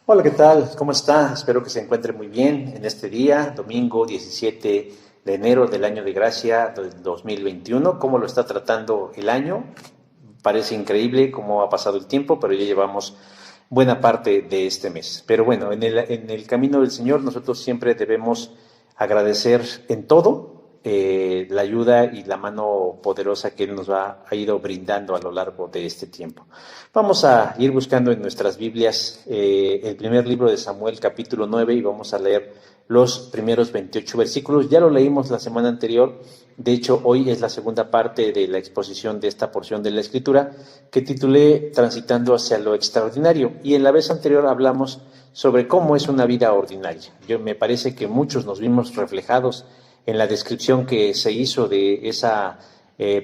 Hola, ¿qué tal? ¿Cómo está? Espero que se encuentre muy bien en este día, domingo 17 de enero del año de gracia del 2021. ¿Cómo lo está tratando el año? Parece increíble cómo ha pasado el tiempo, pero ya llevamos buena parte de este mes. Pero bueno, en el camino del Señor nosotros siempre debemos agradecer en todo la ayuda y la mano poderosa que Él ha ido brindando a lo largo de este tiempo. Vamos a ir buscando en nuestras Biblias el primer libro de Samuel, capítulo 9, y vamos a leer los primeros 28 versículos. Ya lo leímos la semana anterior. De hecho, hoy es la segunda parte de la exposición de esta porción de la Escritura que titulé Transitando hacia lo extraordinario. Y en la vez anterior hablamos sobre cómo es una vida ordinaria. Me parece que muchos nos vimos reflejados en la descripción que se hizo de esa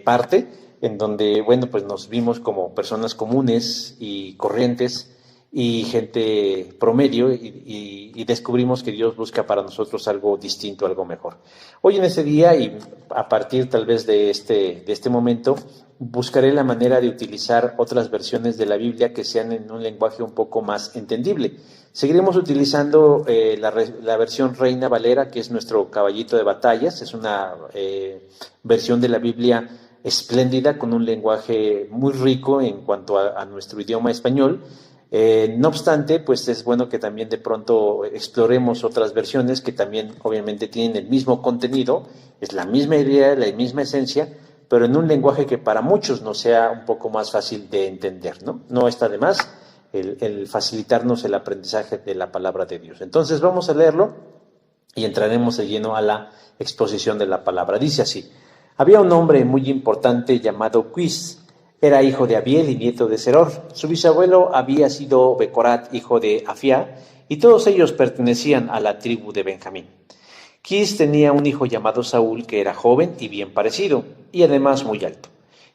parte, en donde, bueno, pues nos vimos como personas comunes y corrientes y gente promedio y descubrimos que Dios busca para nosotros algo distinto, algo mejor. Hoy en este día y a partir tal vez de este momento, buscaré la manera de utilizar otras versiones de la Biblia que sean en un lenguaje un poco más entendible. Seguiremos utilizando la versión Reina Valera, que es nuestro caballito de batallas. Es una versión de la Biblia espléndida, con un lenguaje muy rico en cuanto a nuestro idioma español. No obstante, pues es bueno que también de pronto exploremos otras versiones que también obviamente tienen el mismo contenido, es la misma idea, la misma esencia, pero en un lenguaje que para muchos nos sea un poco más fácil de entender, ¿no? No está de más el facilitarnos el aprendizaje de la palabra de Dios. Entonces vamos a leerlo y entraremos de lleno a la exposición de la palabra. Dice así: había un hombre muy importante llamado Quis. Era hijo de Abiel y nieto de Seror. Su bisabuelo había sido Becorat, hijo de Afia, y todos ellos pertenecían a la tribu de Benjamín. Quis tenía un hijo llamado Saúl, que era joven y bien parecido, y además muy alto.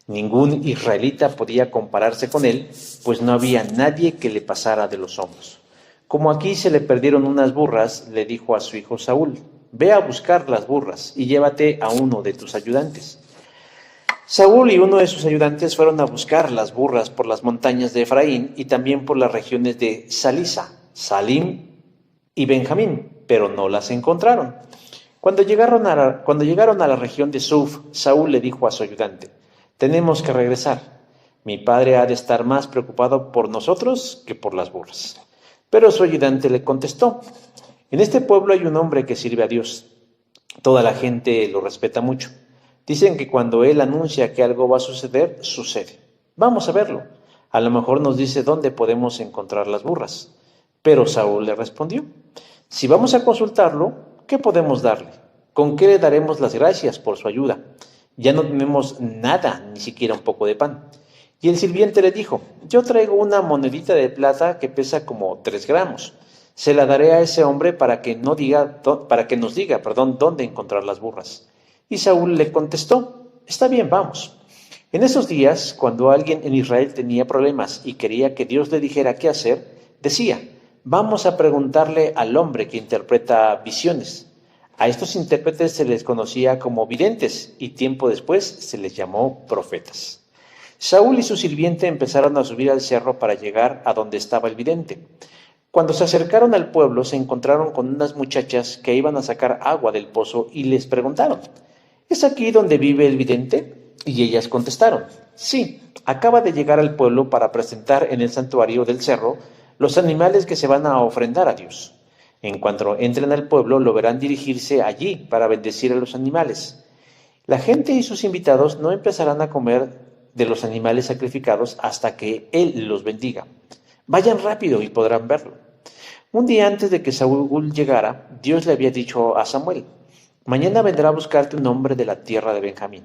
Ningún israelita podía compararse con él, pues no había nadie que le pasara de los hombros. Como aquí se le perdieron unas burras, le dijo a su hijo Saúl: ve a buscar las burras y llévate a uno de tus ayudantes. Saúl y uno de sus ayudantes fueron a buscar las burras por las montañas de Efraín y también por las regiones de Salisa, Salim y Benjamín, pero no las encontraron. Cuando llegaron a la región de Suf, Saúl le dijo a su ayudante: tenemos que regresar. Mi padre ha de estar más preocupado por nosotros que por las burras. Pero su ayudante le contestó: en este pueblo hay un hombre que sirve a Dios. Toda la gente lo respeta mucho. Dicen que cuando él anuncia que algo va a suceder, sucede. Vamos a verlo. A lo mejor nos dice dónde podemos encontrar las burras. Pero Saúl le respondió: si vamos a consultarlo, ¿qué podemos darle? ¿Con qué le daremos las gracias por su ayuda? Ya no tenemos nada, ni siquiera un poco de pan. Y el sirviente le dijo: yo traigo una monedita de plata que pesa como 3 gramos. Se la daré a ese hombre para que nos diga, dónde encontrar las burras. Y Saúl le contestó: está bien, vamos. En esos días, cuando alguien en Israel tenía problemas y quería que Dios le dijera qué hacer, decía: vamos a preguntarle al hombre que interpreta visiones. A estos intérpretes se les conocía como videntes y tiempo después se les llamó profetas. Saúl y su sirviente empezaron a subir al cerro para llegar a donde estaba el vidente. Cuando se acercaron al pueblo, se encontraron con unas muchachas que iban a sacar agua del pozo y les preguntaron: ¿es aquí donde vive el vidente? Y ellas contestaron: sí, acaba de llegar al pueblo para presentar en el santuario del cerro los animales que se van a ofrendar a Dios. En cuanto entren al pueblo, lo verán dirigirse allí para bendecir a los animales. La gente y sus invitados no empezarán a comer de los animales sacrificados hasta que Él los bendiga. Vayan rápido y podrán verlo. Un día antes de que Saúl llegara, Dios le había dicho a Samuel: mañana vendrá a buscarte un hombre de la tierra de Benjamín.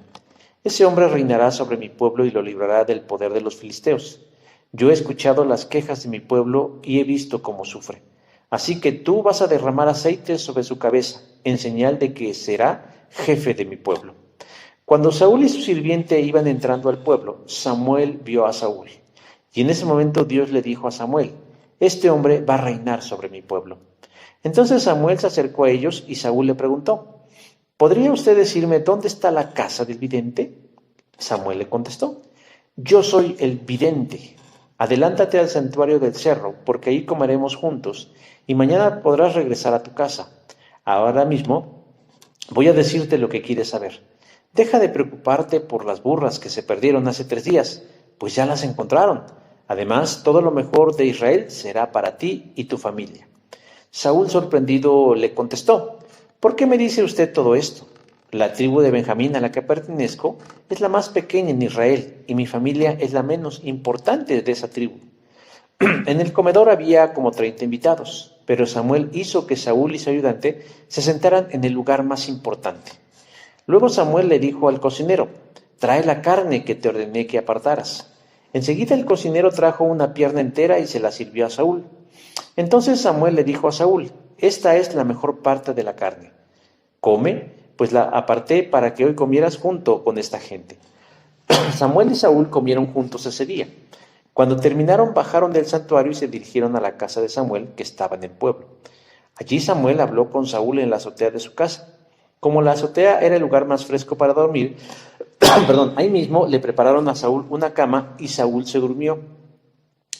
Ese hombre reinará sobre mi pueblo y lo librará del poder de los filisteos. Yo he escuchado las quejas de mi pueblo y he visto cómo sufre. Así que tú vas a derramar aceite sobre su cabeza, en señal de que será jefe de mi pueblo. Cuando Saúl y su sirviente iban entrando al pueblo, Samuel vio a Saúl. Y en ese momento Dios le dijo a Samuel: este hombre va a reinar sobre mi pueblo. Entonces Samuel se acercó a ellos y Saúl le preguntó: ¿podría usted decirme dónde está la casa del vidente? Samuel le contestó: yo soy el vidente. Adelántate al santuario del cerro, porque ahí comeremos juntos, y mañana podrás regresar a tu casa. Ahora mismo voy a decirte lo que quieres saber. Deja de preocuparte por las burras que se perdieron hace 3 días, pues ya las encontraron. Además, todo lo mejor de Israel será para ti y tu familia. Saúl, sorprendido, le contestó: ¿por qué me dice usted todo esto? La tribu de Benjamín a la que pertenezco es la más pequeña en Israel y mi familia es la menos importante de esa tribu. En el comedor había como 30 invitados, pero Samuel hizo que Saúl y su ayudante se sentaran en el lugar más importante. Luego Samuel le dijo al cocinero: trae la carne que te ordené que apartaras. Enseguida el cocinero trajo una pierna entera y se la sirvió a Saúl. Entonces Samuel le dijo a Saúl: esta es la mejor parte de la carne. Come, pues la aparté para que hoy comieras junto con esta gente. Samuel y Saúl comieron juntos ese día. Cuando terminaron, bajaron del santuario y se dirigieron a la casa de Samuel, que estaba en el pueblo. Allí Samuel habló con Saúl en la azotea de su casa. Como la azotea era el lugar más fresco para dormir, ahí mismo le prepararon a Saúl una cama y Saúl se durmió.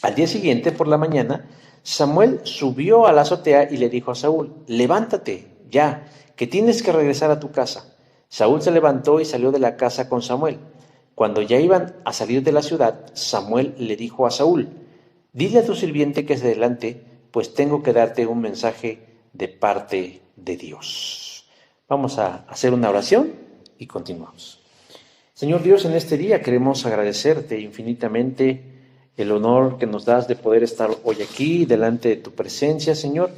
Al día siguiente, por la mañana, Samuel subió a la azotea y le dijo a Saúl: levántate, ya, que tienes que regresar a tu casa. Saúl se levantó y salió de la casa con Samuel. Cuando ya iban a salir de la ciudad, Samuel le dijo a Saúl: dile a tu sirviente que se adelante, pues tengo que darte un mensaje de parte de Dios. Vamos a hacer una oración y continuamos. Señor Dios, en este día queremos agradecerte infinitamente el honor que nos das de poder estar hoy aquí delante de tu presencia, Señor,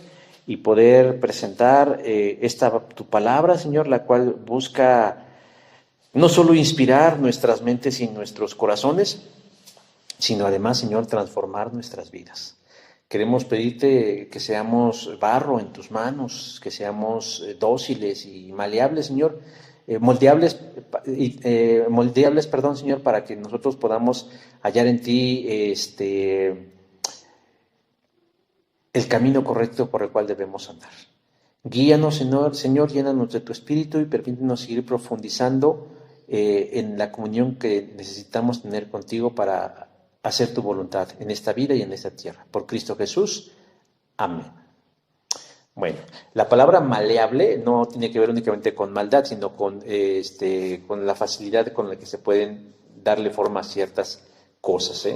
y poder presentar tu palabra, Señor, la cual busca no solo inspirar nuestras mentes y nuestros corazones, sino además, Señor, transformar nuestras vidas. Queremos pedirte que seamos barro en tus manos, que seamos dóciles y maleables, Señor, moldeables, Señor, para que nosotros podamos hallar en ti el camino correcto por el cual debemos andar. Guíanos, Señor, llénanos de tu espíritu y permítenos seguir profundizando en la comunión que necesitamos tener contigo para hacer tu voluntad en esta vida y en esta tierra. Por Cristo Jesús. Amén. Bueno, la palabra maleable no tiene que ver únicamente con maldad, sino con la facilidad con la que se pueden darle forma a ciertas cosas,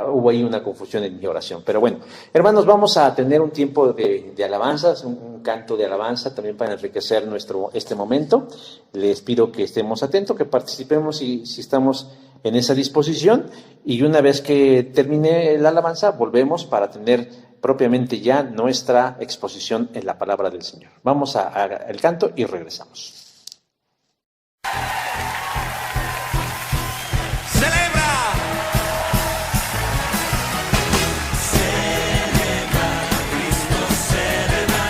Hubo ahí una confusión en mi oración. Pero bueno, hermanos, vamos a tener un tiempo de alabanzas, un canto de alabanza también para enriquecer este momento. Les pido que estemos atentos, que participemos si estamos en esa disposición. Y una vez que termine la alabanza, volvemos para tener propiamente ya nuestra exposición en la palabra del Señor. Vamos al canto y regresamos. Celebra a Cristo, celebra.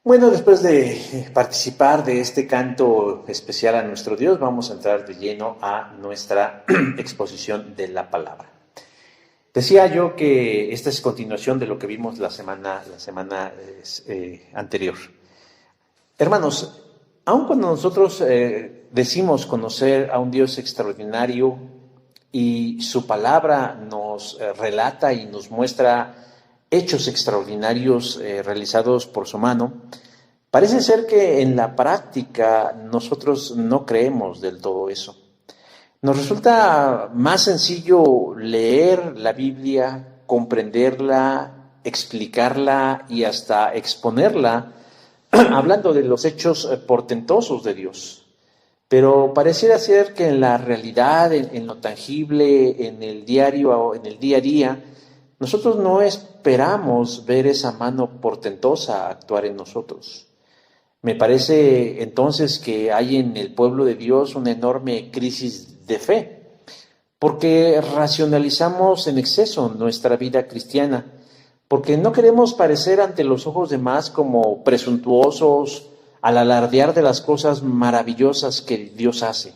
Bueno, después de participar de este canto especial a nuestro Dios, vamos a entrar de lleno a nuestra exposición de la palabra. Decía yo que esta es continuación de lo que vimos la semana anterior. Hermanos, aun cuando nosotros decimos conocer a un Dios extraordinario y su palabra nos relata y nos muestra hechos extraordinarios realizados por su mano, parece ser que en la práctica nosotros no creemos del todo eso. Nos resulta más sencillo leer la Biblia, comprenderla, explicarla y hasta exponerla, hablando de los hechos portentosos de Dios. Pero pareciera ser que en la realidad, en lo tangible, en el diario, en el día a día, nosotros no esperamos ver esa mano portentosa actuar en nosotros. Me parece entonces que hay en el pueblo de Dios una enorme crisis de fe, porque racionalizamos en exceso nuestra vida cristiana, porque no queremos parecer ante los ojos de más como presuntuosos al alardear de las cosas maravillosas que Dios hace.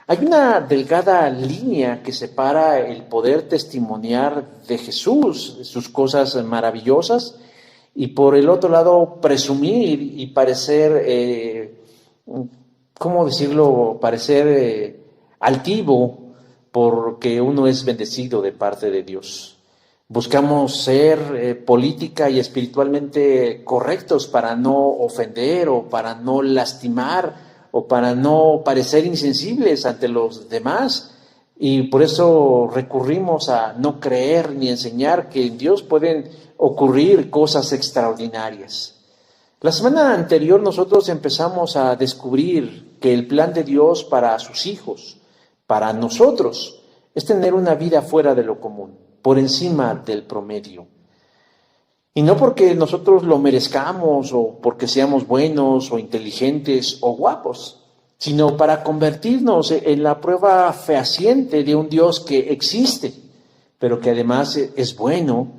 Hay una delgada línea que separa el poder testimoniar de Jesús, sus cosas maravillosas, y por el otro lado presumir y parecer, ¿cómo decirlo?, parecer altivo porque uno es bendecido de parte de Dios. Buscamos ser política y espiritualmente correctos para no ofender o para no lastimar o para no parecer insensibles ante los demás, y por eso recurrimos a no creer ni enseñar que en Dios pueden ocurrir cosas extraordinarias. La semana anterior nosotros empezamos a descubrir que el plan de Dios para sus hijos, para nosotros, es tener una vida fuera de lo común, por encima del promedio. Y no porque nosotros lo merezcamos o porque seamos buenos o inteligentes o guapos, sino para convertirnos en la prueba fehaciente de un Dios que existe, pero que además es bueno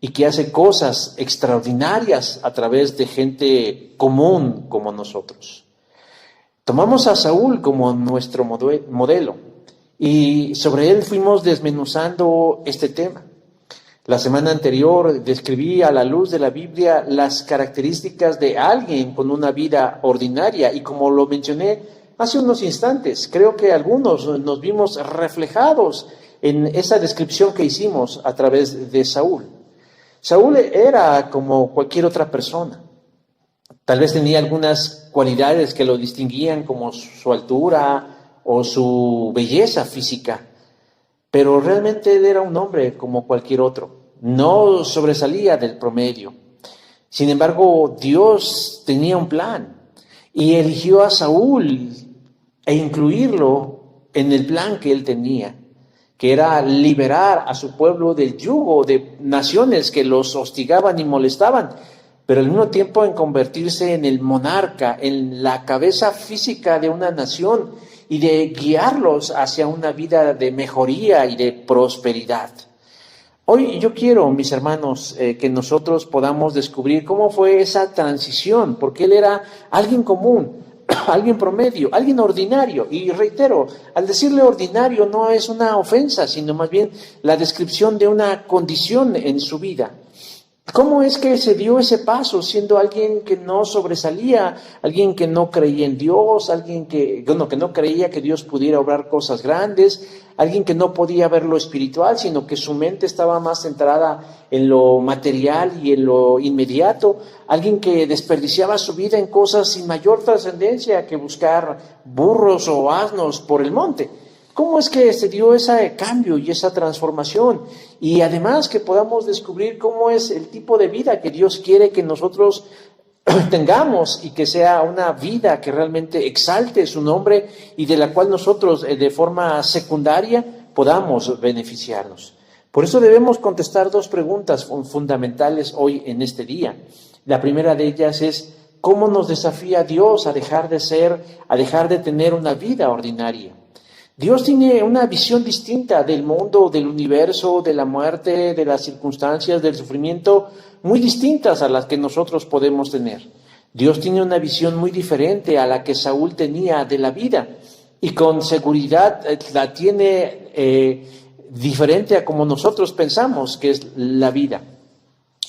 y que hace cosas extraordinarias a través de gente común como nosotros. Tomamos a Saúl como nuestro modelo y sobre él fuimos desmenuzando este tema. La semana anterior describí a la luz de la Biblia las características de alguien con una vida ordinaria y, como lo mencioné hace unos instantes, creo que algunos nos vimos reflejados en esa descripción que hicimos a través de Saúl. Saúl era como cualquier otra persona. Tal vez tenía algunas cualidades que lo distinguían, como su altura o su belleza física, pero realmente él era un hombre como cualquier otro. No sobresalía del promedio. Sin embargo, Dios tenía un plan y eligió a Saúl e incluirlo en el plan que él tenía, que era liberar a su pueblo del yugo de naciones que los hostigaban y molestaban, pero al mismo tiempo en convertirse en el monarca, en la cabeza física de una nación y de guiarlos hacia una vida de mejoría y de prosperidad. Hoy yo quiero, mis hermanos, que nosotros podamos descubrir cómo fue esa transición, porque él era alguien común, alguien promedio, alguien ordinario. Y reitero, al decirle ordinario no es una ofensa, sino más bien la descripción de una condición en su vida. ¿Cómo es que se dio ese paso siendo alguien que no sobresalía, alguien que no creía en Dios, alguien que no creía que Dios pudiera obrar cosas grandes, alguien que no podía ver lo espiritual, sino que su mente estaba más centrada en lo material y en lo inmediato, alguien que desperdiciaba su vida en cosas sin mayor trascendencia que buscar burros o asnos por el monte? ¿Cómo es que se dio ese cambio y esa transformación? Y además que podamos descubrir cómo es el tipo de vida que Dios quiere que nosotros tengamos y que sea una vida que realmente exalte su nombre y de la cual nosotros de forma secundaria podamos beneficiarnos. Por eso debemos contestar dos preguntas fundamentales hoy en este día. La primera de ellas es: ¿cómo nos desafía Dios a dejar de tener una vida ordinaria? Dios tiene una visión distinta del mundo, del universo, de la muerte, de las circunstancias, del sufrimiento, muy distintas a las que nosotros podemos tener. Dios tiene una visión muy diferente a la que Saúl tenía de la vida, y con seguridad la tiene diferente a como nosotros pensamos que es la vida.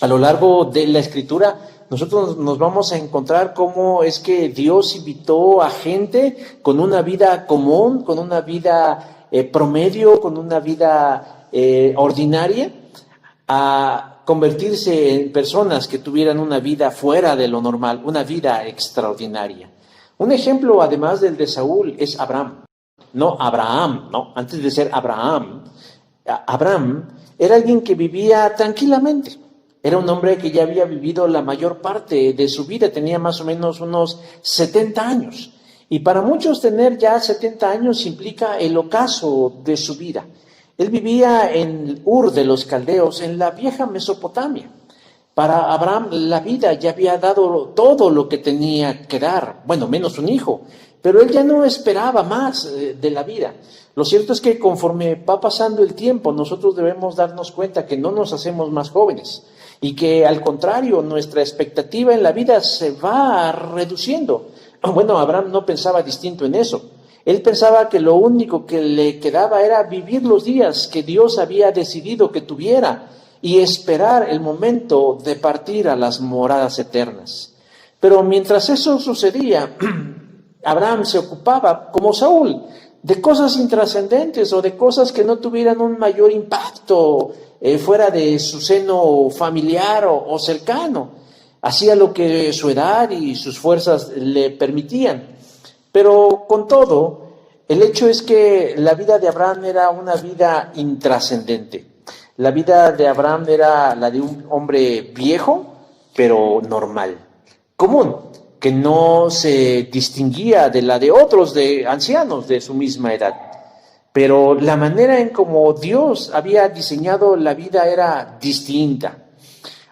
A lo largo de la Escritura, nosotros nos vamos a encontrar cómo es que Dios invitó a gente con una vida común, con una vida promedio, con una vida ordinaria, a convertirse en personas que tuvieran una vida fuera de lo normal, una vida extraordinaria. Un ejemplo, además del de Saúl, es Abraham. No Abraham, no, antes de ser Abraham, Abraham era alguien que vivía tranquilamente. Era un hombre que ya había vivido la mayor parte de su vida, tenía más o menos unos 70 años. Y para muchos tener ya 70 años implica el ocaso de su vida. Él vivía en Ur de los Caldeos, en la vieja Mesopotamia. Para Abraham la vida ya había dado todo lo que tenía que dar, bueno, menos un hijo, pero él ya no esperaba más de la vida. Lo cierto es que conforme va pasando el tiempo, nosotros debemos darnos cuenta que no nos hacemos más jóvenes y que al contrario, nuestra expectativa en la vida se va reduciendo. Bueno, Abraham no pensaba distinto en eso. Él pensaba que lo único que le quedaba era vivir los días que Dios había decidido que tuviera y esperar el momento de partir a las moradas eternas. Pero mientras eso sucedía, Abraham se ocupaba, como Saúl, de cosas intrascendentes o de cosas que no tuvieran un mayor impacto fuera de su seno familiar o cercano. Hacía lo que su edad y sus fuerzas le permitían. Pero con todo, el hecho es que la vida de Abraham era una vida intrascendente. La vida de Abraham era la de un hombre viejo, pero normal, común, que no se distinguía de la de otros de ancianos de su misma edad. Pero la manera en cómo Dios había diseñado la vida era distinta.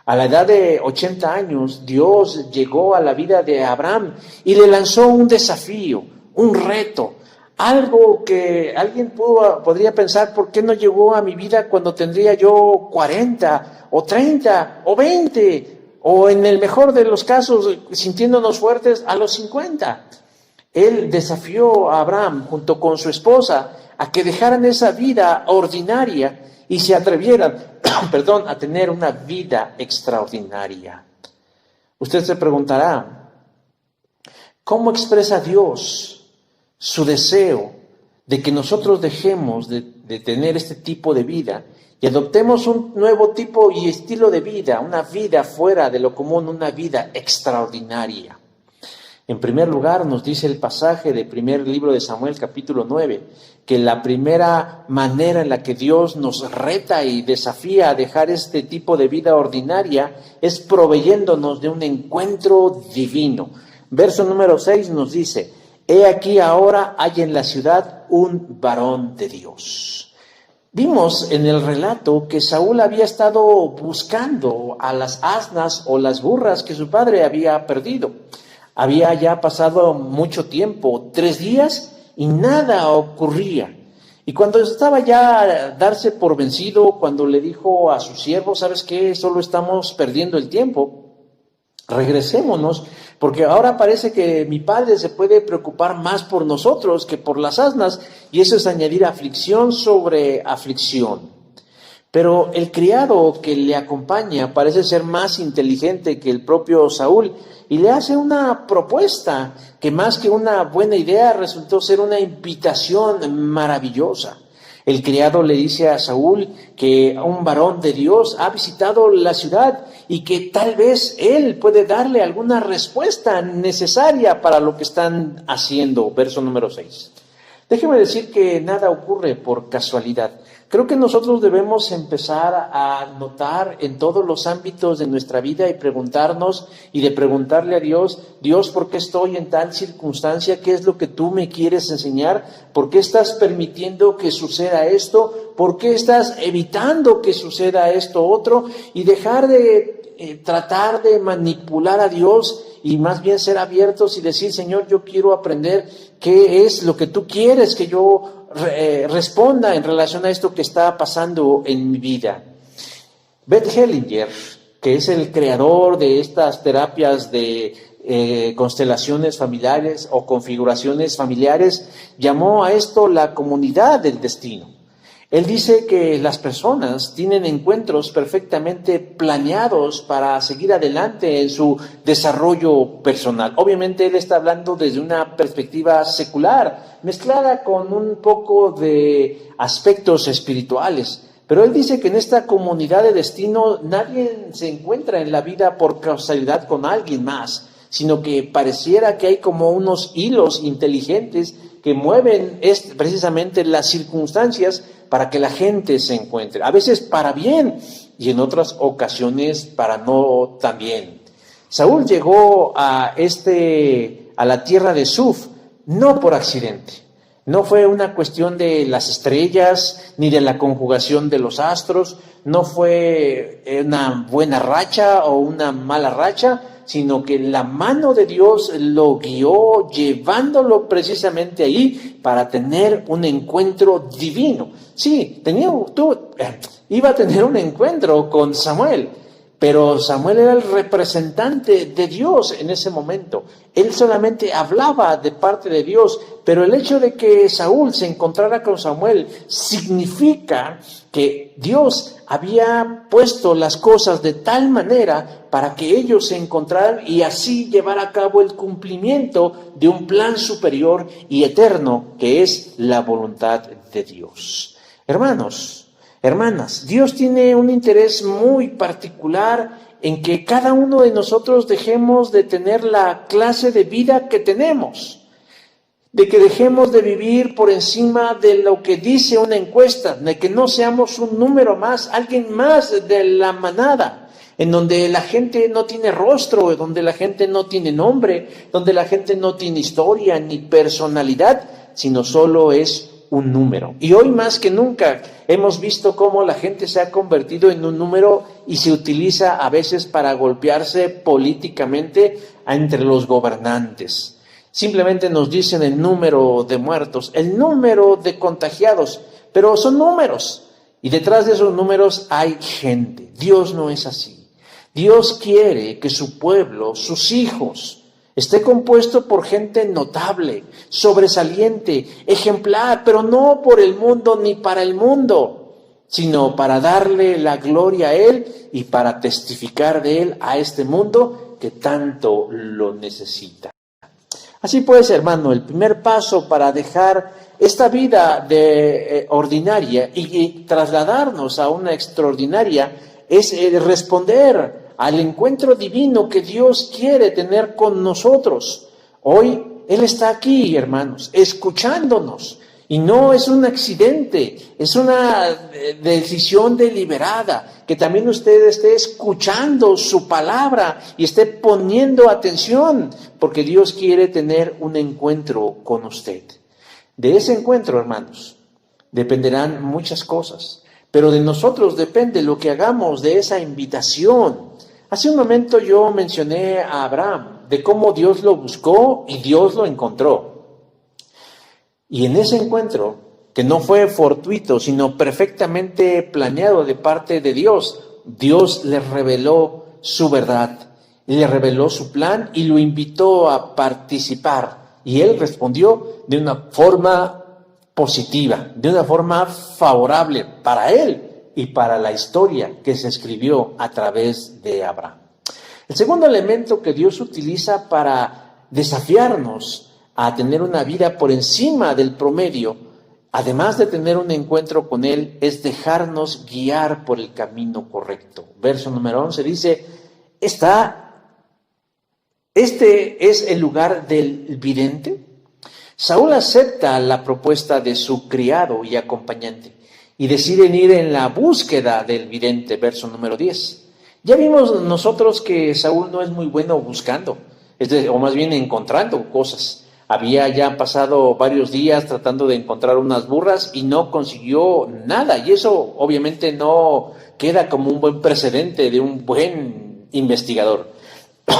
A la edad de 80 años, Dios llegó a la vida de Abraham y le lanzó un desafío, un reto, algo que alguien podría pensar, ¿por qué no llegó a mi vida cuando tendría yo 40 o 30 o 20? O en el mejor de los casos, sintiéndonos fuertes, a los 50. Él desafió a Abraham junto con su esposa a que dejaran esa vida ordinaria y se atrevieran, a tener una vida extraordinaria. Usted se preguntará, ¿cómo expresa Dios su deseo de que nosotros dejemos de tener este tipo de vida y adoptemos un nuevo tipo y estilo de vida, una vida fuera de lo común, una vida extraordinaria? En primer lugar, nos dice el pasaje del primer libro de Samuel, capítulo 9, que la primera manera en la que Dios nos reta y desafía a dejar este tipo de vida ordinaria es proveyéndonos de un encuentro divino. Verso número 6 nos dice, he aquí ahora hay en la ciudad un varón de Dios. Vimos en el relato que Saúl había estado buscando a las asnas o las burras que su padre había perdido. Había ya pasado mucho tiempo, 3 días, y nada ocurría. Y cuando estaba ya a darse por vencido, cuando le dijo a su siervo, ¿sabes qué? Solo estamos perdiendo el tiempo. Regresémonos, porque ahora parece que mi padre se puede preocupar más por nosotros que por las asnas, y eso es añadir aflicción sobre aflicción. Pero el criado que le acompaña parece ser más inteligente que el propio Saúl y le hace una propuesta que más que una buena idea resultó ser una invitación maravillosa. El criado le dice a Saúl que un varón de Dios ha visitado la ciudad y que tal vez él puede darle alguna respuesta necesaria para lo que están haciendo. Verso número 6. Déjeme decir que nada ocurre por casualidad. Creo que nosotros debemos empezar a notar en todos los ámbitos de nuestra vida y preguntarnos y de preguntarle a Dios, Dios, ¿por qué estoy en tal circunstancia? ¿Qué es lo que tú me quieres enseñar? ¿Por qué estás permitiendo que suceda esto? ¿Por qué estás evitando que suceda esto otro? Y dejar de tratar de manipular a Dios y más bien ser abiertos y decir, Señor, yo quiero aprender qué es lo que tú quieres que yo responda en relación a esto que está pasando en mi vida. Beth Hellinger que es el creador de estas terapias de constelaciones familiares o configuraciones familiares, llamó a esto la comunidad del destino. Él dice que las personas tienen encuentros perfectamente planeados para seguir adelante en su desarrollo personal. Obviamente él está hablando desde una perspectiva secular, mezclada con un poco de aspectos espirituales. Pero él dice que en esta comunidad de destino nadie se encuentra en la vida por causalidad con alguien más, sino que pareciera que hay como unos hilos inteligentes que mueven precisamente las circunstancias para que la gente se encuentre, a veces para bien y en otras ocasiones para no tan bien. Saúl llegó a la tierra de Suf no por accidente. No fue una cuestión de las estrellas ni de la conjugación de los astros, no fue una buena racha o una mala racha, sino que la mano de Dios lo guió llevándolo precisamente ahí para tener un encuentro divino. Sí, iba a tener un encuentro con Samuel, pero Samuel era el representante de Dios en ese momento. Él solamente hablaba de parte de Dios, pero el hecho de que Saúl se encontrara con Samuel significa que Dios había puesto las cosas de tal manera para que ellos se encontraran y así llevar a cabo el cumplimiento de un plan superior y eterno que es la voluntad de Dios. Hermanos, hermanas, Dios tiene un interés muy particular en que cada uno de nosotros dejemos de tener la clase de vida que tenemos, de que dejemos de vivir por encima de lo que dice una encuesta, de que no seamos un número más, alguien más de la manada, en donde la gente no tiene rostro, donde la gente no tiene nombre, donde la gente no tiene historia ni personalidad, sino solo es un número. Y hoy más que nunca hemos visto cómo la gente se ha convertido en un número y se utiliza a veces para golpearse políticamente entre los gobernantes. Simplemente nos dicen el número de muertos, el número de contagiados, pero son números. Y detrás de esos números hay gente. Dios no es así. Dios quiere que su pueblo, sus hijos, esté compuesto por gente notable, sobresaliente, ejemplar, pero no por el mundo ni para el mundo, sino para darle la gloria a Él y para testificar de Él a este mundo que tanto lo necesita. Así pues, hermano, el primer paso para dejar esta vida ordinaria y trasladarnos a una extraordinaria es responder al encuentro divino que Dios quiere tener con nosotros. Hoy Él está aquí, hermanos, escuchándonos. Y no es un accidente, es una decisión deliberada, que también usted esté escuchando su palabra y esté poniendo atención, porque Dios quiere tener un encuentro con usted. De ese encuentro, hermanos, dependerán muchas cosas, pero de nosotros depende lo que hagamos de esa invitación. Hace un momento yo mencioné a Abraham, de cómo Dios lo buscó y Dios lo encontró. Y en ese encuentro, que no fue fortuito, sino perfectamente planeado de parte de Dios, Dios le reveló su verdad, le reveló su plan y lo invitó a participar. Y él respondió de una forma positiva, de una forma favorable para él y para la historia que se escribió a través de Abraham. El segundo elemento que Dios utiliza para desafiarnos a tener una vida por encima del promedio, además de tener un encuentro con Él, es dejarnos guiar por el camino correcto. Verso número 11 dice, este es el lugar del vidente. Saúl acepta la propuesta de su criado y acompañante y deciden ir en la búsqueda del vidente, verso número 10. Ya vimos nosotros que Saúl no es muy bueno buscando, o más bien encontrando cosas. Había ya pasado varios días tratando de encontrar unas burras y no consiguió nada. Y eso obviamente no queda como un buen precedente de un buen investigador.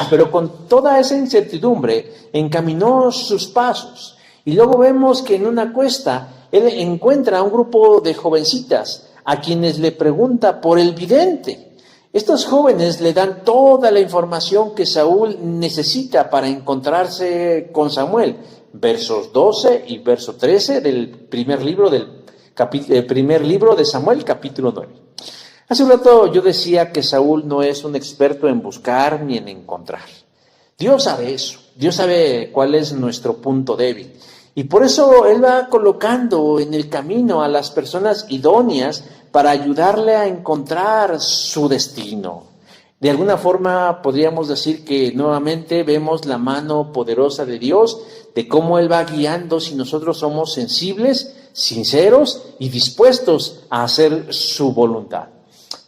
Pero con toda esa incertidumbre encaminó sus pasos. Y luego vemos que en una cuesta él encuentra a un grupo de jovencitas a quienes le pregunta por el vidente. Estos jóvenes le dan toda la información que Saúl necesita para encontrarse con Samuel. Versos 12 y verso 13 del primer libro de Samuel, capítulo 9. Hace un rato yo decía que Saúl no es un experto en buscar ni en encontrar. Dios sabe eso, Dios sabe cuál es nuestro punto débil. Y por eso Él va colocando en el camino a las personas idóneas para ayudarle a encontrar su destino. De alguna forma podríamos decir que nuevamente vemos la mano poderosa de Dios, de cómo Él va guiando si nosotros somos sensibles, sinceros y dispuestos a hacer su voluntad.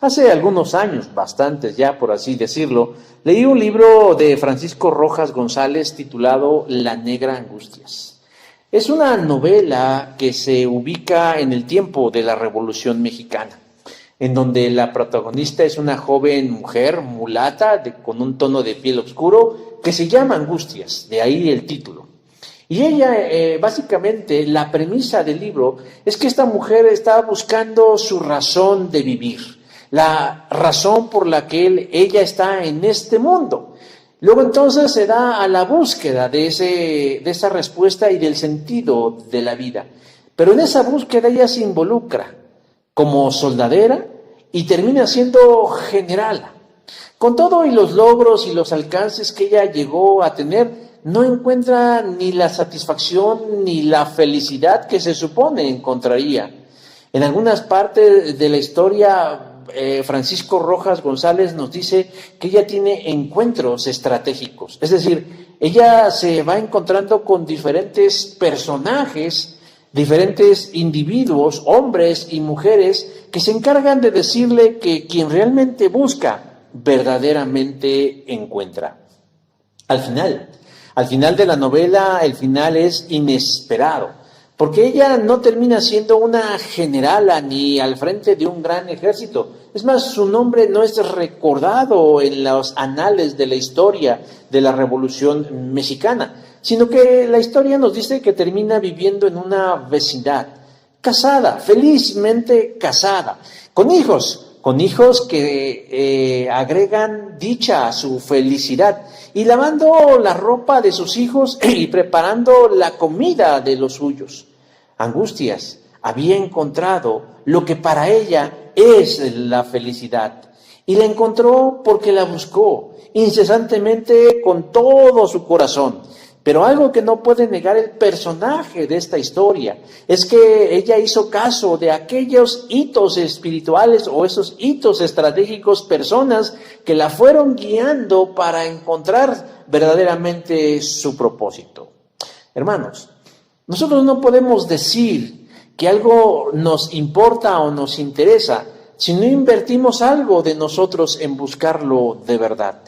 Hace algunos años, bastantes ya por así decirlo, leí un libro de Francisco Rojas González titulado La Negra Angustias. Es una novela que se ubica en el tiempo de la Revolución Mexicana, en donde la protagonista es una joven mujer mulata con un tono de piel oscuro que se llama Angustias, de ahí el título. Y ella, básicamente, la premisa del libro es que esta mujer está buscando su razón de vivir, la razón por la que ella está en este mundo. Luego entonces se da a la búsqueda de esa respuesta y del sentido de la vida. Pero en esa búsqueda ella se involucra como soldadera y termina siendo generala. Con todo y los logros y los alcances que ella llegó a tener, no encuentra ni la satisfacción ni la felicidad que se supone encontraría. En algunas partes de la historia, Francisco Rojas González nos dice que ella tiene encuentros estratégicos, es decir, ella se va encontrando con diferentes personajes, diferentes individuos, hombres y mujeres, que se encargan de decirle que quien realmente busca, verdaderamente encuentra. Al final de la novela, el final es inesperado, porque ella no termina siendo una generala ni al frente de un gran ejército. Es más, su nombre no es recordado en los anales de la historia de la Revolución Mexicana, sino que la historia nos dice que termina viviendo en una vecindad, casada, felizmente casada, con hijos que agregan dicha a su felicidad, y lavando la ropa de sus hijos y preparando la comida de los suyos. Angustias había encontrado lo que para ella es la felicidad, y la encontró porque la buscó incesantemente con todo su corazón. Pero algo que no puede negar el personaje de esta historia es que ella hizo caso de aquellos hitos espirituales o esos hitos estratégicos, personas que la fueron guiando para encontrar verdaderamente su propósito. Hermanos, nosotros no podemos decir que algo nos importa o nos interesa si no invertimos algo de nosotros en buscarlo de verdad.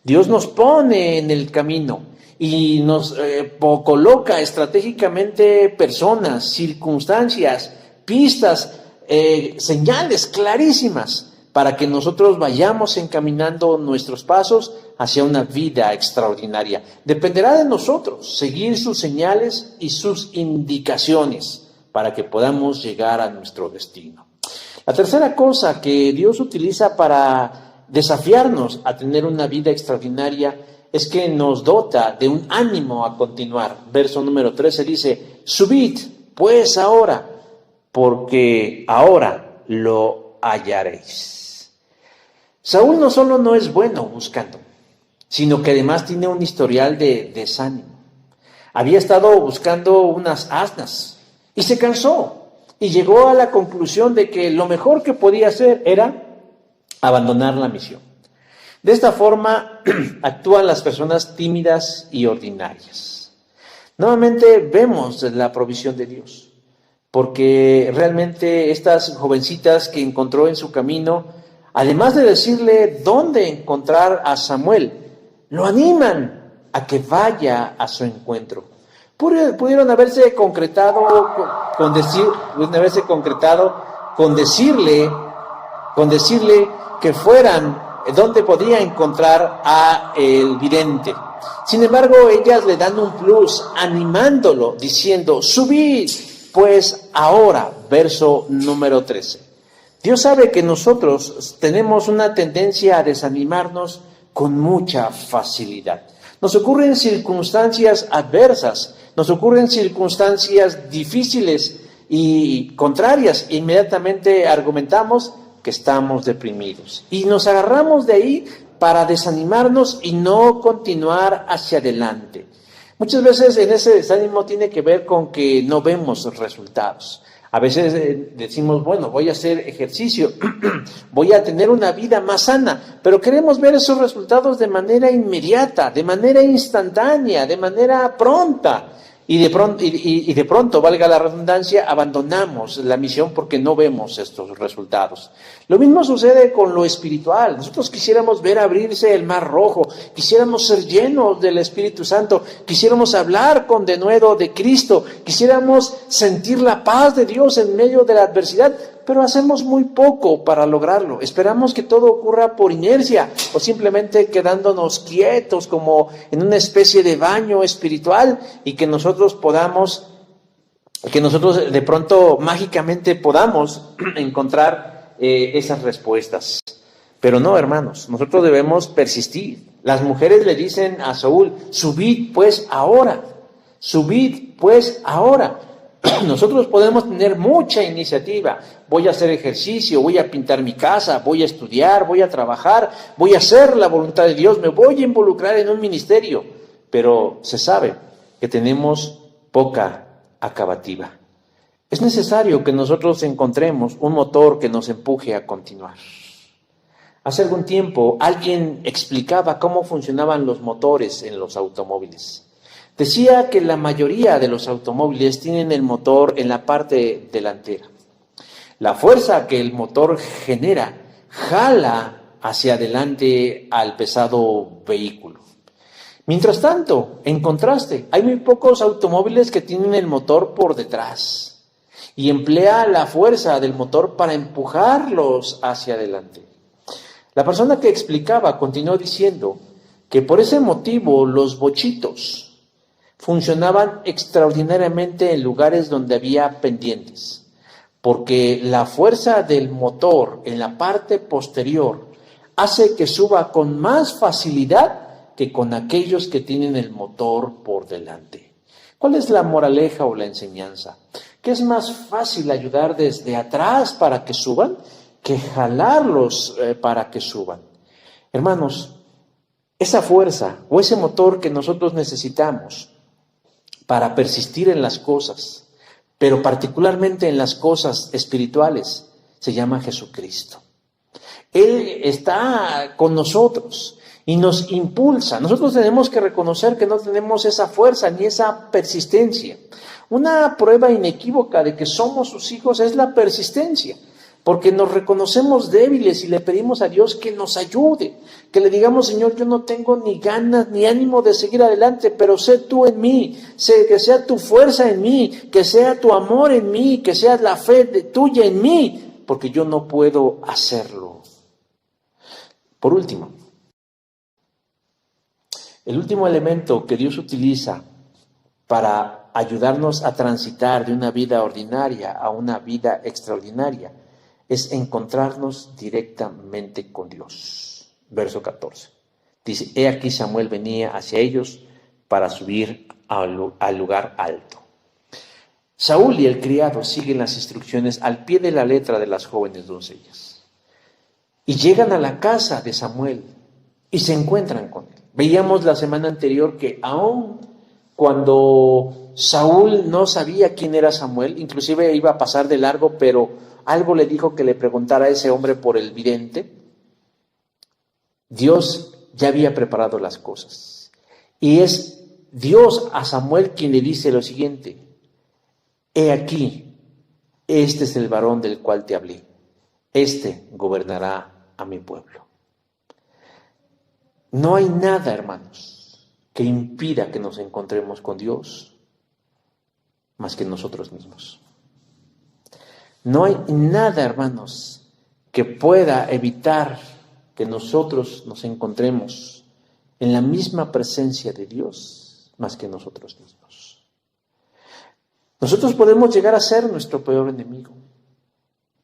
Dios nos pone en el camino y nos coloca estratégicamente personas, circunstancias, pistas, señales clarísimas para que nosotros vayamos encaminando nuestros pasos hacia una vida extraordinaria. Dependerá de nosotros seguir sus señales y sus indicaciones para que podamos llegar a nuestro destino. La tercera cosa que Dios utiliza para desafiarnos a tener una vida extraordinaria es que nos dota de un ánimo a continuar. Verso número 13 dice: subid pues ahora, porque ahora lo hallaréis. Saúl no solo no es bueno buscando, sino que además tiene un historial de desánimo. Había estado buscando unas asnas y se cansó y llegó a la conclusión de que lo mejor que podía hacer era abandonar la misión. De esta forma actúan las personas tímidas y ordinarias. Nuevamente vemos la provisión de Dios, porque realmente estas jovencitas que encontró en su camino, además de decirle dónde encontrar a Samuel, lo animan a que vaya a su encuentro. Pudieron haberse concretado con decirle que fueran donde podía encontrar a el vidente. Sin embargo, ellas le dan un plus, animándolo, diciendo: subid pues ahora, verso número 13. Dios sabe que nosotros tenemos una tendencia a desanimarnos con mucha facilidad. Nos ocurren circunstancias adversas, nos ocurren circunstancias difíciles y contrarias. Inmediatamente argumentamos que estamos deprimidos y nos agarramos de ahí para desanimarnos y no continuar hacia adelante. Muchas veces en ese desánimo tiene que ver con que no vemos resultados. A veces decimos, bueno, voy a hacer ejercicio, voy a tener una vida más sana, pero queremos ver esos resultados de manera inmediata, de manera instantánea, de manera pronta. Y de pronto, valga la redundancia, abandonamos la misión porque no vemos estos resultados. Lo mismo sucede con lo espiritual. Nosotros quisiéramos ver abrirse el mar rojo, quisiéramos ser llenos del Espíritu Santo, quisiéramos hablar con denuedo de Cristo, quisiéramos sentir la paz de Dios en medio de la adversidad, pero hacemos muy poco para lograrlo. Esperamos que todo ocurra por inercia o simplemente quedándonos quietos como en una especie de baño espiritual y que nosotros de pronto mágicamente podamos encontrar esas respuestas. Pero no, hermanos, nosotros debemos persistir. Las mujeres le dicen a Saúl, subid pues ahora, subid pues ahora. Nosotros podemos tener mucha iniciativa. Voy a hacer ejercicio, voy a pintar mi casa, voy a estudiar, voy a trabajar, voy a hacer la voluntad de Dios, me voy a involucrar en un ministerio. Pero se sabe que tenemos poca acabativa. Es necesario que nosotros encontremos un motor que nos empuje a continuar. Hace algún tiempo alguien explicaba cómo funcionaban los motores en los automóviles. Decía que la mayoría de los automóviles tienen el motor en la parte delantera. La fuerza que el motor genera jala hacia adelante al pesado vehículo. Mientras tanto, en contraste, hay muy pocos automóviles que tienen el motor por detrás y emplea la fuerza del motor para empujarlos hacia adelante. La persona que explicaba continuó diciendo que por ese motivo los bochitos funcionaban extraordinariamente en lugares donde había pendientes, porque la fuerza del motor en la parte posterior hace que suba con más facilidad que con aquellos que tienen el motor por delante. ¿Cuál es la moraleja o la enseñanza? Que es más fácil ayudar desde atrás para que suban que jalarlos para que suban. Hermanos, esa fuerza o ese motor que nosotros necesitamos para persistir en las cosas, pero particularmente en las cosas espirituales, se llama Jesucristo. Él está con nosotros y nos impulsa. Nosotros tenemos que reconocer que no tenemos esa fuerza ni esa persistencia. Una prueba inequívoca de que somos sus hijos es la persistencia, porque nos reconocemos débiles y le pedimos a Dios que nos ayude, que le digamos, Señor, yo no tengo ni ganas ni ánimo de seguir adelante, pero sé tú en mí, que sea tu fuerza en mí, que sea tu amor en mí, que sea la fe tuya en mí, porque yo no puedo hacerlo. Por último, el último elemento que Dios utiliza para ayudarnos a transitar de una vida ordinaria a una vida extraordinaria es encontrarnos directamente con Dios. Verso 14. Dice, he aquí Samuel venía hacia ellos para subir al lugar alto. Saúl y el criado siguen las instrucciones al pie de la letra de las jóvenes doncellas. Y llegan a la casa de Samuel y se encuentran con él. Veíamos la semana anterior que aún cuando Saúl no sabía quién era Samuel, inclusive iba a pasar de largo, pero algo le dijo que le preguntara a ese hombre por el vidente. Dios ya había preparado las cosas. Y es Dios a Samuel quien le dice lo siguiente: he aquí, este es el varón del cual te hablé. Este gobernará a mi pueblo. No hay nada, hermanos, que impida que nos encontremos con Dios más que nosotros mismos. No hay nada, hermanos, que pueda evitar que nosotros nos encontremos en la misma presencia de Dios más que nosotros mismos. Nosotros podemos llegar a ser nuestro peor enemigo.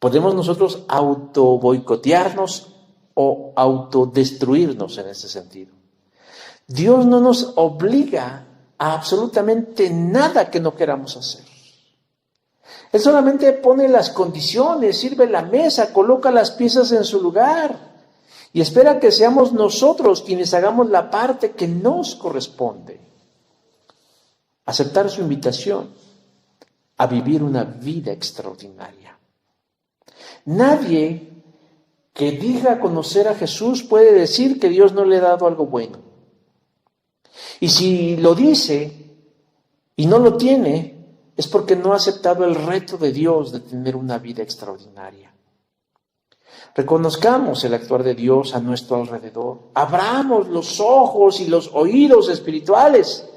Podemos nosotros auto boicotearnos o autodestruirnos en ese sentido. Dios no nos obliga a absolutamente nada que no queramos hacer. Él solamente pone las condiciones, sirve la mesa, coloca las piezas en su lugar y espera que seamos nosotros quienes hagamos la parte que nos corresponde. Aceptar su invitación a vivir una vida extraordinaria. Nadie que diga conocer a Jesús puede decir que Dios no le ha dado algo bueno. Y si lo dice y no lo tiene, es porque no ha aceptado el reto de Dios de tener una vida extraordinaria. Reconozcamos el actuar de Dios a nuestro alrededor. Abramos los ojos y los oídos espirituales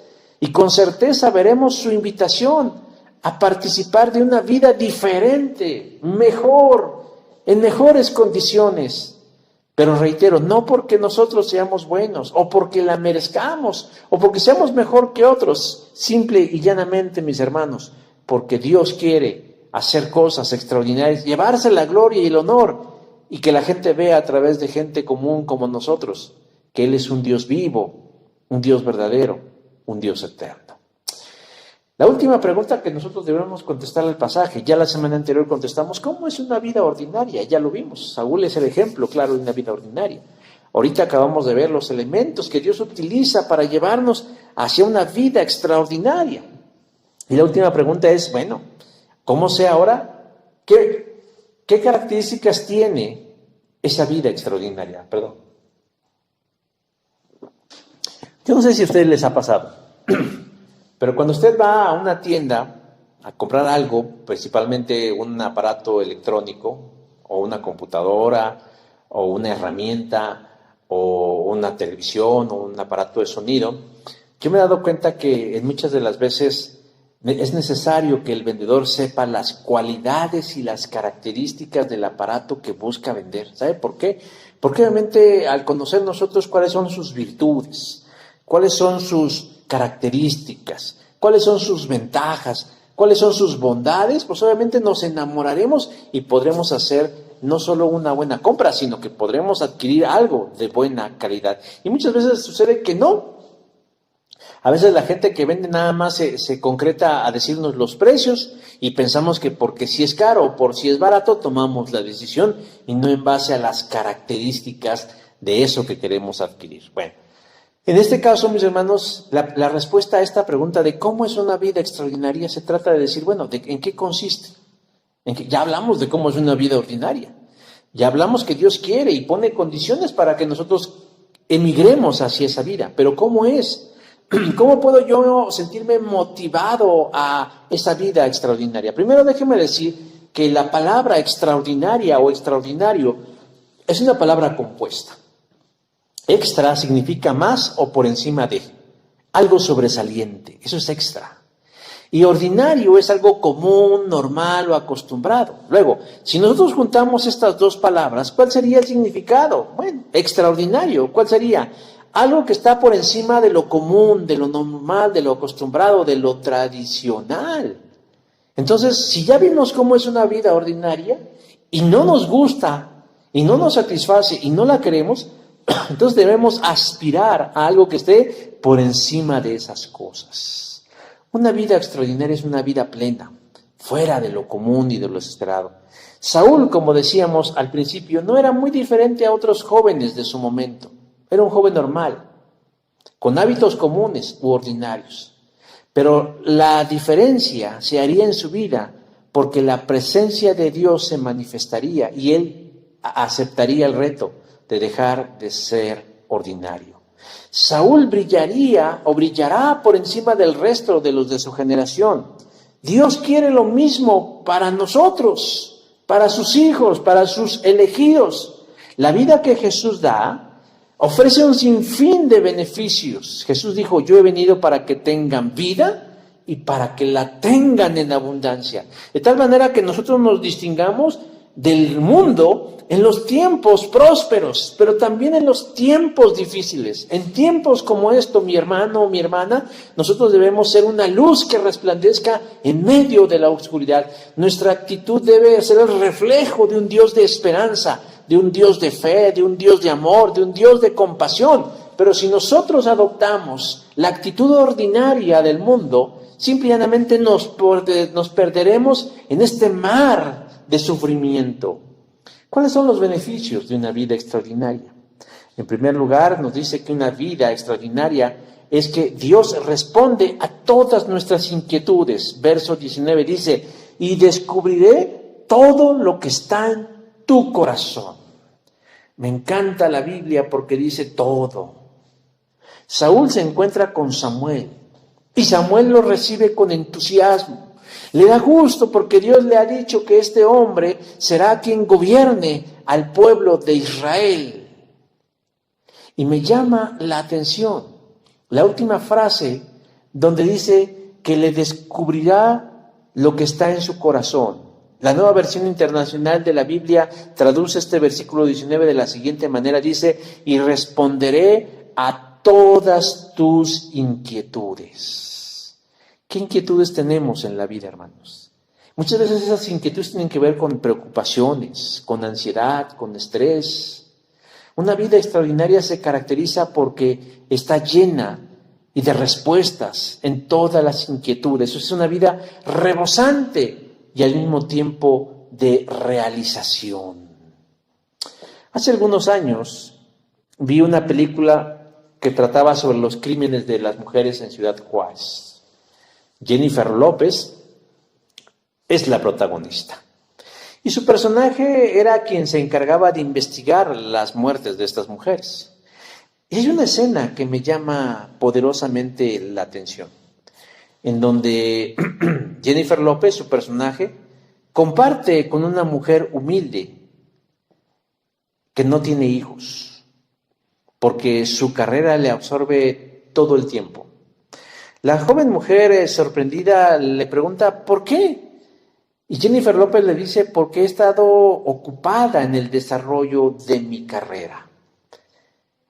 y con certeza veremos su invitación a participar de una vida diferente, mejor, en mejores condiciones. Pero reitero, no porque nosotros seamos buenos, o porque la merezcamos, o porque seamos mejor que otros, simple y llanamente, mis hermanos, porque Dios quiere hacer cosas extraordinarias, llevarse la gloria y el honor, y que la gente vea a través de gente común como nosotros, que Él es un Dios vivo, un Dios verdadero, un Dios eterno. La última pregunta que nosotros debemos contestar al pasaje, ya la semana anterior contestamos, ¿cómo es una vida ordinaria? Ya lo vimos, Saúl es el ejemplo claro de una vida ordinaria. Ahorita acabamos de ver los elementos que Dios utiliza para llevarnos hacia una vida extraordinaria. Y la última pregunta es, bueno, ¿cómo sé ahora? ¿Qué características tiene esa vida extraordinaria? Perdón. Yo no sé si a ustedes les ha pasado. Pero cuando usted va a una tienda a comprar algo, principalmente un aparato electrónico, o una computadora, o una herramienta, o una televisión, o un aparato de sonido, yo me he dado cuenta que en muchas de las veces es necesario que el vendedor sepa las cualidades y las características del aparato que busca vender. ¿Sabe por qué? Porque obviamente al conocer nosotros cuáles son sus virtudes, cuáles son sus características, cuáles son sus ventajas, cuáles son sus bondades, pues obviamente nos enamoraremos y podremos hacer no solo una buena compra, sino que podremos adquirir algo de buena calidad. Y muchas veces sucede que no. A veces la gente que vende nada más se concreta a decirnos los precios y pensamos que porque si es caro o por si es barato tomamos la decisión y no en base a las características de eso que queremos adquirir. Bueno. En este caso, mis hermanos, la respuesta a esta pregunta de cómo es una vida extraordinaria se trata de decir, bueno, ¿en qué consiste? Ya hablamos de cómo es una vida ordinaria. Ya hablamos que Dios quiere y pone condiciones para que nosotros emigremos hacia esa vida. Pero ¿cómo es? ¿Cómo puedo yo sentirme motivado a esa vida extraordinaria? Primero déjeme decir que la palabra extraordinaria o extraordinario es una palabra compuesta. Extra significa más o por encima de, algo sobresaliente, eso es extra. Y ordinario es algo común, normal o acostumbrado. Luego, si nosotros juntamos estas dos palabras, ¿cuál sería el significado? Bueno, extraordinario, ¿cuál sería? Algo que está por encima de lo común, de lo normal, de lo acostumbrado, de lo tradicional. Entonces, si ya vimos cómo es una vida ordinaria y no nos gusta y no nos satisface y no la queremos, entonces debemos aspirar a algo que esté por encima de esas cosas. Una vida extraordinaria es una vida plena, fuera de lo común y de lo esperado. Saúl, como decíamos al principio, no era muy diferente a otros jóvenes de su momento. Era un joven normal, con hábitos comunes u ordinarios. Pero la diferencia se haría en su vida porque la presencia de Dios se manifestaría y él aceptaría el reto de dejar de ser ordinario. Saúl brillaría o brillará por encima del resto de los de su generación. Dios quiere lo mismo para nosotros, para sus hijos, para sus elegidos. La vida que Jesús da ofrece un sinfín de beneficios. Jesús dijo, yo he venido para que tengan vida y para que la tengan en abundancia. De tal manera que nosotros nos distingamos del mundo en los tiempos prósperos, pero también en los tiempos difíciles. En tiempos como esto, mi hermano o mi hermana, nosotros debemos ser una luz que resplandezca en medio de la oscuridad. Nuestra actitud debe ser el reflejo de un Dios de esperanza, de un Dios de fe, de un Dios de amor, de un Dios de compasión. Pero si nosotros adoptamos la actitud ordinaria del mundo, simplemente nos perderemos en este mar de sufrimiento. ¿Cuáles son los beneficios de una vida extraordinaria? En primer lugar, nos dice que una vida extraordinaria es que Dios responde a todas nuestras inquietudes. Verso 19 dice, y descubriré todo lo que está en tu corazón. Me encanta la Biblia porque dice todo. Saúl se encuentra con Samuel y Samuel lo recibe con entusiasmo. Le da gusto porque Dios le ha dicho que este hombre será quien gobierne al pueblo de Israel. Y me llama la atención la última frase donde dice que le descubrirá lo que está en su corazón. La Nueva Versión Internacional de la Biblia traduce este versículo 19 de la siguiente manera. Dice, y responderé a todas tus inquietudes. ¿Qué inquietudes tenemos en la vida, hermanos? Muchas veces esas inquietudes tienen que ver con preocupaciones, con ansiedad, con estrés. Una vida extraordinaria se caracteriza porque está llena y de respuestas en todas las inquietudes. Es una vida rebosante y al mismo tiempo de realización. Hace algunos años vi una película que trataba sobre los crímenes de las mujeres en Ciudad Juárez. Jennifer López es la protagonista. Y su personaje era quien se encargaba de investigar las muertes de estas mujeres. Y hay una escena que me llama poderosamente la atención, en donde Jennifer López, su personaje, comparte con una mujer humilde que no tiene hijos, porque su carrera le absorbe todo el tiempo. La joven mujer, sorprendida, le pregunta, ¿por qué? Y Jennifer López le dice, porque he estado ocupada en el desarrollo de mi carrera.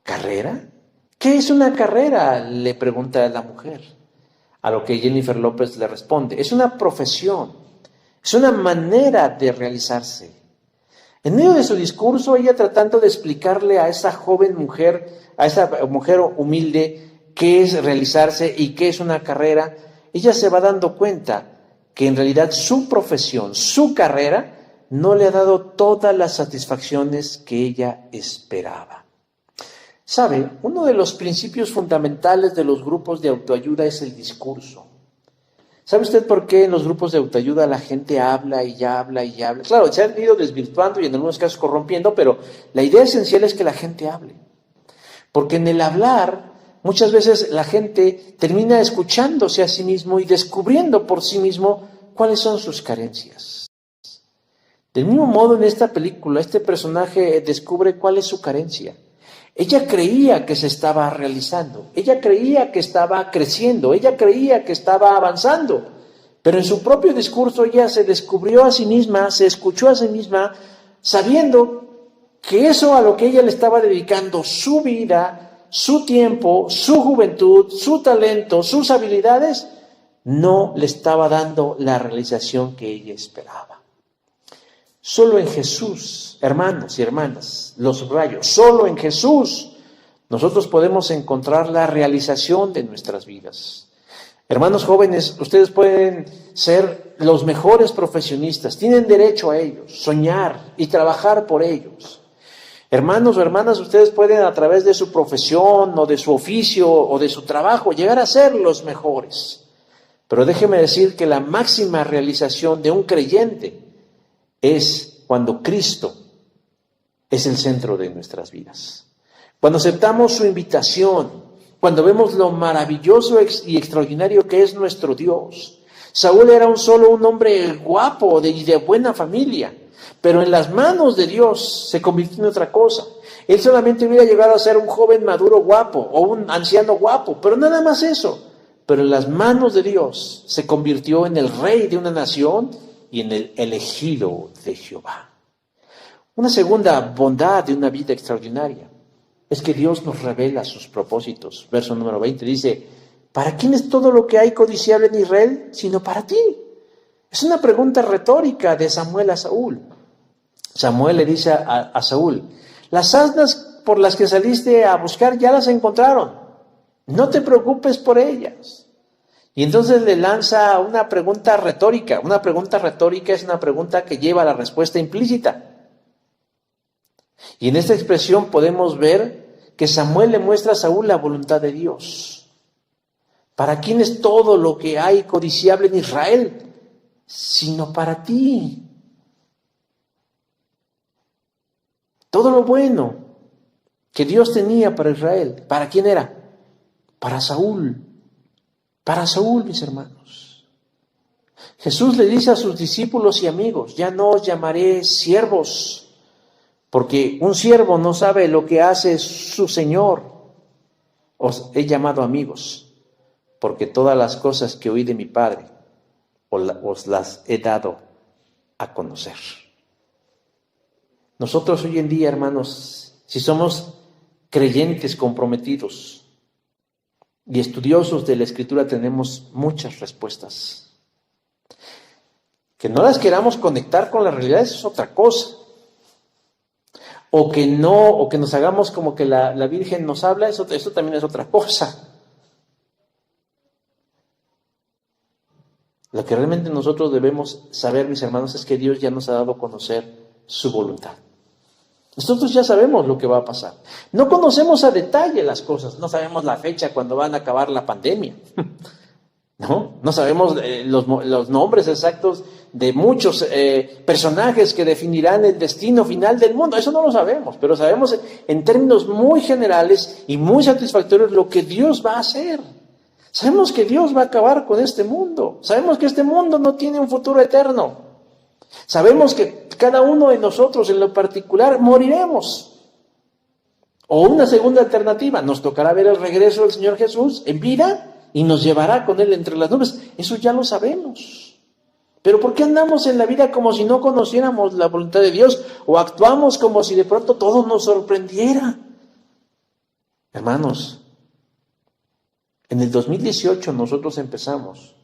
¿Carrera? ¿Qué es una carrera?, le pregunta la mujer. A lo que Jennifer López le responde, es una profesión, es una manera de realizarse. En medio de su discurso, ella tratando de explicarle a esa joven mujer, a esa mujer humilde, qué es realizarse y qué es una carrera, ella se va dando cuenta que en realidad su profesión, su carrera, no le ha dado todas las satisfacciones que ella esperaba. ¿Sabe? Uno de los principios fundamentales de los grupos de autoayuda es el discurso. ¿Sabe usted por qué en los grupos de autoayuda la gente habla y habla y habla? Claro, se han ido desvirtuando y en algunos casos corrompiendo, pero la idea esencial es que la gente hable. Porque en el hablar, muchas veces la gente termina escuchándose a sí mismo y descubriendo por sí mismo cuáles son sus carencias. Del mismo modo, en esta película, este personaje descubre cuál es su carencia. Ella creía que se estaba realizando, ella creía que estaba creciendo, ella creía que estaba avanzando, pero en su propio discurso ella se descubrió a sí misma, se escuchó a sí misma, sabiendo que eso a lo que ella le estaba dedicando su vida, su tiempo, su juventud, su talento, sus habilidades, no le estaba dando la realización que ella esperaba. Solo en Jesús, hermanos y hermanas, lo subrayo, solo en Jesús nosotros podemos encontrar la realización de nuestras vidas. Hermanos jóvenes, ustedes pueden ser los mejores profesionistas, tienen derecho a ellos, soñar y trabajar por ellos. Hermanos o hermanas, ustedes pueden a través de su profesión o de su oficio o de su trabajo llegar a ser los mejores. Pero déjeme decir que la máxima realización de un creyente es cuando Cristo es el centro de nuestras vidas. Cuando aceptamos su invitación, cuando vemos lo maravilloso y extraordinario que es nuestro Dios. Saúl era solo un hombre guapo y de buena familia, pero en las manos de Dios se convirtió en otra cosa. Él solamente hubiera llegado a ser un joven maduro guapo o un anciano guapo, pero nada más eso. Pero en las manos de Dios se convirtió en el rey de una nación y en el elegido de Jehová. Una segunda bondad de una vida extraordinaria es que Dios nos revela sus propósitos. Verso número 20 dice, ¿para quién es todo lo que hay codiciable en Israel sino para ti? Es una pregunta retórica de Samuel a Saúl. Samuel le dice a Saúl, las asnas por las que saliste a buscar ya las encontraron, no te preocupes por ellas. Y entonces le lanza una pregunta retórica. Una pregunta retórica es una pregunta que lleva a la respuesta implícita. Y en esta expresión podemos ver que Samuel le muestra a Saúl la voluntad de Dios. ¿Para quién es todo lo que hay codiciable en Israel? Sino para ti. Todo lo bueno que Dios tenía para Israel, ¿para quién era? Para Saúl. Para Saúl, mis hermanos. Jesús le dice a sus discípulos y amigos, ya no os llamaré siervos, porque un siervo no sabe lo que hace su Señor. Os he llamado amigos, porque todas las cosas que oí de mi Padre os las he dado a conocer. Nosotros hoy en día, hermanos, si somos creyentes comprometidos y estudiosos de la Escritura, tenemos muchas respuestas. Que no las queramos conectar con la realidad, eso es otra cosa. O que nos hagamos como que la Virgen nos habla, eso también es otra cosa. Lo que realmente nosotros debemos saber, mis hermanos, es que Dios ya nos ha dado a conocer su voluntad. Nosotros ya sabemos lo que va a pasar. No conocemos a detalle las cosas, no sabemos la fecha cuando van a acabar la pandemia. No sabemos los nombres exactos de muchos personajes que definirán el destino final del mundo. Eso no lo sabemos, pero sabemos en términos muy generales y muy satisfactorios lo que Dios va a hacer. Sabemos que Dios va a acabar con este mundo. Sabemos que este mundo no tiene un futuro eterno. Sabemos que cada uno de nosotros en lo particular moriremos. O una segunda alternativa, nos tocará ver el regreso del Señor Jesús en vida y nos llevará con Él entre las nubes. Eso ya lo sabemos. Pero ¿por qué andamos en la vida como si no conociéramos la voluntad de Dios? O actuamos como si de pronto todo nos sorprendiera. Hermanos, en el 2019 nosotros empezamos